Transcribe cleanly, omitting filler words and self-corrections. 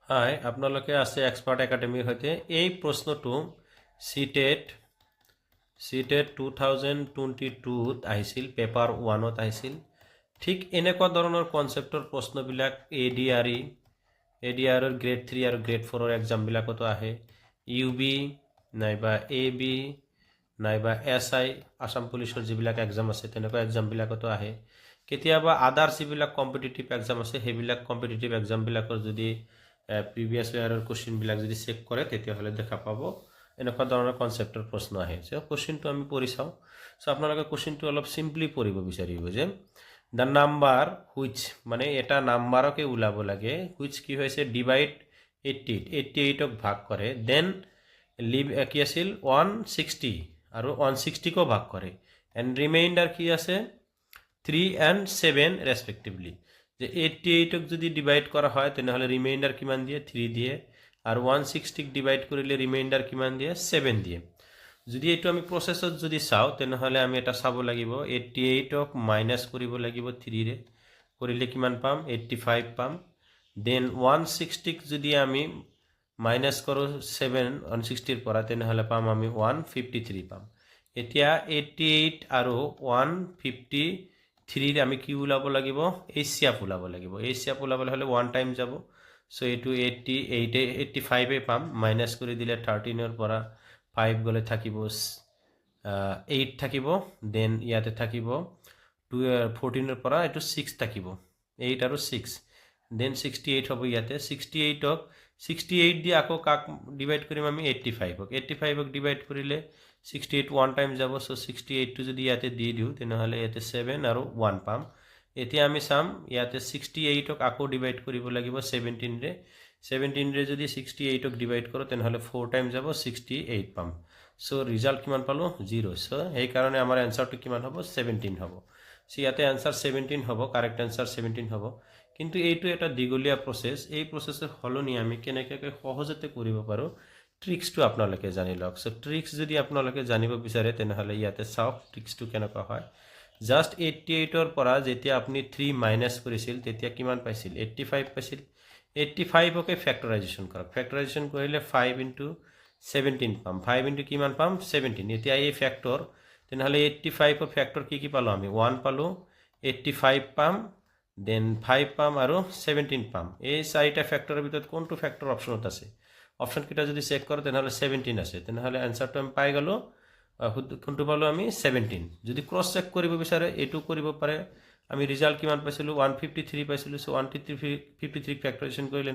হাই আপোনালোকে আছে এক্সপাৰ্ট একাডেমিৰ সৈতে এই প্ৰশ্নটো চিটেট 2022ত আহিছিল পেপাৰ 1ত আহিছিল ঠিক এনেকুৱা ধৰণৰ কনচেপ্টৰ প্ৰশ্নবিলাক এডিআৰৰ গ্ৰেড 3 আৰু গ্ৰেড 4ৰ এক্সামবিলাকতো আহে ইউবি নাইবা এবি নাইবা এছআই আসাম পুলিচৰ যিবিলাক এক্সাম আছে তেনেকুৱা এক্সামবিলাকতো আহে কেতিয়াবা আদাৰ্ছ যিবিলাক কম্পিটিটিভ এক্সাম আছে সেইবিলাক কম্পিটিটিভ এক্সামবিলাকৰ যদি প্ৰিভিয়াছ ইয়াৰৰ কুৱেশ্যনবিলাক যদি চেক কৰে তেতিয়াহ'লে দেখা পাব এনেকুৱা ধৰণৰ কনচেপ্টৰ প্ৰশ্ন আহে চ' কুৱেশ্যনটো আমি পঢ়ি চাওঁ চ' আপোনালোকে কুৱেশ্যনটো অলপ চিম্পলি পঢ়িব বিচাৰিব যে দ্য নাম্বাৰ হুইচ মানে এটা নাম্বাৰকে ওলাব লাগে হুইচ কি হৈছে ডিভাইড 88ক ভাগ কৰে দেন লিভ কি আছিল 160 আৰু 160কো ভাগ কৰে এণ্ড ৰিমাইণ্ডাৰ কি আছে 3 and 7 ৰেসপেক্টিভলি যে 88ক যদি ডিভাইড কৰা হয় তেনেহলে ৰিমাইন্ডাৰ কিমান দিয়ে 3 দিয়ে আৰ 160ক ডিভাইড কৰিলে ৰিমাইন্ডাৰ কিমান দিয়ে 7 দিয়ে যদি এইটো আমি প্ৰসেছত যদি চাও তেনেহলে আমি এটা চাব লাগিব 88ক মাইনাস কৰিব লাগিব 3 ৰে কৰিলে কিমান পাম 85 পাম দেন 160ক যদি আমি মাইনাস কৰো 7 160ৰ পৰা তেনেহলে পাম আমি 153 পাম এতিয়া 88 আৰু 153 আমি কি ওলাব লাগিব এচিয়াপ ওলাব লাগিব এচিয়াপ ওলাবলৈ হলে 1 টাইম যাব সো এটো 85 পাম মাইনাস কৰি দিলে 13 ৰ পৰা 5 গলে থাকিব 8 থাকিব দেন ইয়াতে থাকিব 14 ৰ পৰা এটো 6 থাকিব 8 আৰু 6 দেন 68 হ'ব ইয়াতে 68ক 68 দি আকৌ কাক ডিভাইড কৰিম আমি 85ক ডিভাইড কৰিলে 68 1 টাইম যাব সো 68 টো যদি ইয়াতে দি দিও তেনেহলে ইয়াতে 7 আৰু 1 পাম এতিয়া আমি চাম ইয়াতে 68ক আকৌ ডিভাইড কৰিব লাগিব 17 ৰে 17 ৰে যদি 68ক ডিভাইড কৰো তেনেহলে 4 টাইম যাব 68 পাম সো ৰিজাল্ট কিমান পালো 0 সো এই কাৰণে আমাৰ আনসাৰটো কিমান হ'ব 17 হ'ব সো ইয়াতে আনসাৰ 17 হ'ব কাৰেক্ট আনসাৰ 17 হ'ব কিন্তু এইটো এটা দিগলীয়া প্ৰসেস এই প্ৰসেসৰ হলনি আমি কেনেকৈ সহজতে কৰিব পাৰো ট্ৰিক্সটো আপোনালোকে জানি লওক সো ট্ৰিক্স যদি আপোনালোকে জানিব বিচাৰে তেনেহলে ইয়াতে চাওক ট্ৰিক্সটো কেনেকুৱা হয় জাস্ট 88ৰ পৰা যেতিয়া আপুনি 3 মাইনাস কৰিছিল তেতিয়া কিমান পাইছিল 85 পাইছিল 85কে ফ্যাক্টৰাইজেশ্যন কৰক ফ্যাক্টৰাইজেশ্যন কৰিলে 5 * 17 পাম 5 * কিমান পাম 17 এতিয়া এই ফ্যাক্টৰ তেনেহলে 85ৰ ফ্যাক্টৰ কি পালো আমি 1 পালো 85 পাম দেন 5 পাম আৰু 17 পাম এই চাৰিটা ফ্যাক্টৰৰ ভিতৰত কোনটো ফ্যাক্টৰ অপশনত আছে অপশন কিটা যদি চেক করো তেনেহলে 17 আছে তেনেহলে আনসারটো আমি পাই গলো কোনটো পালো আমি 17 যদি ক্রস চেক কৰিব বিচাৰে এটো কৰিব পাৰে আমি ৰিজাল্ট কিমান পাইছিলো 153 পাইছিলো সো 153 ফ্যাক্টৰাইজেশ্যন কৰিলে